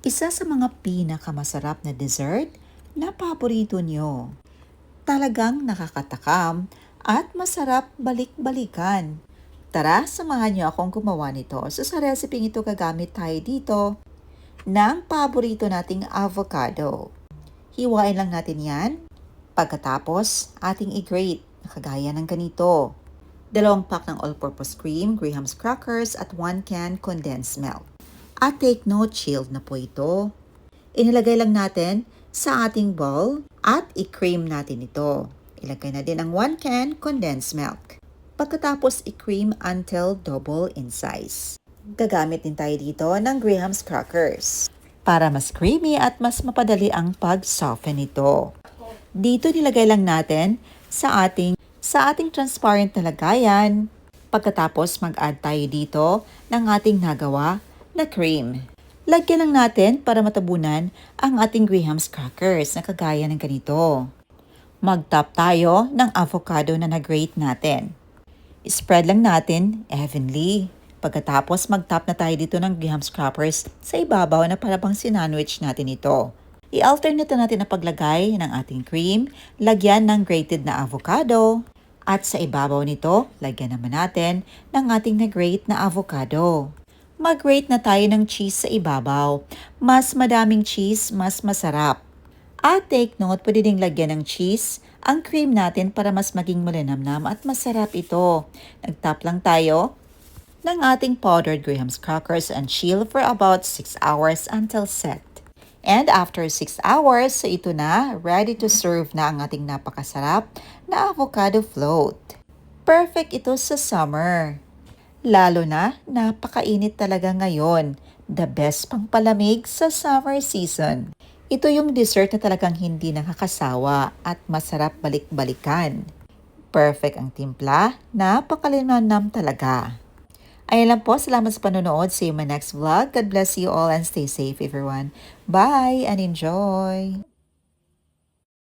Isa sa mga pinakamasarap na dessert na paborito nyo. Talagang nakakatakam at masarap balik-balikan. Tara, samahan nyo akong gumawa nito. So sa recipe ito gagamit tayo dito ng paborito nating avocado. Hiwain lang natin yan. Pagkatapos, ating i-grate. Nakagaya ng ganito. 2 pack ng all-purpose cream, Graham's crackers at 1 can condensed milk. At take note, chilled na po ito. Inilagay lang natin sa ating bowl at i-cream natin ito. Ilagay na din ang 1 can condensed milk. Pagkatapos i-cream until double in size. Gagamit din tayo dito ng Graham's crackers para mas creamy at mas mapadali ang pag-soften nito. Dito nilagay lang natin sa ating transparent na lagayan. Pagkatapos mag-add tayo dito ng ating nagawa na cream. Lagyan lang natin para matabunan ang ating Graham's crackers na kagaya ng ganito. Mag-top tayo ng avocado na na-grate natin. Spread lang natin evenly. Pagkatapos mag-top na tayo dito ng Graham's crackers sa ibabaw na parang sinandwich natin ito. I-alternate natin ang paglagay ng ating cream, lagyan ng grated na avocado, at sa ibabaw nito, lagyan naman natin ng ating na-grate na avocado. Mag-grate na tayo ng cheese sa ibabaw. Mas madaming cheese, mas masarap. At take note, pwede ding lagyan ng cheese ang cream natin para mas maging malinamnam at masarap ito. Nag-top lang tayo ng ating powdered Graham's crackers and chill for about 6 hours until set. And after 6 hours, so ito na, ready to serve na ang ating napakasarap na avocado float. Perfect ito sa summer. Lalo na, napakainit talaga ngayon. The best pang palamig sa summer season. Ito yung dessert na talagang hindi nakakasawa at masarap balik-balikan. Perfect ang timpla, napakalinamnam talaga. Ayan lang po, salamat sa panonood. See you in my next vlog. God bless you all and stay safe everyone. Bye and enjoy!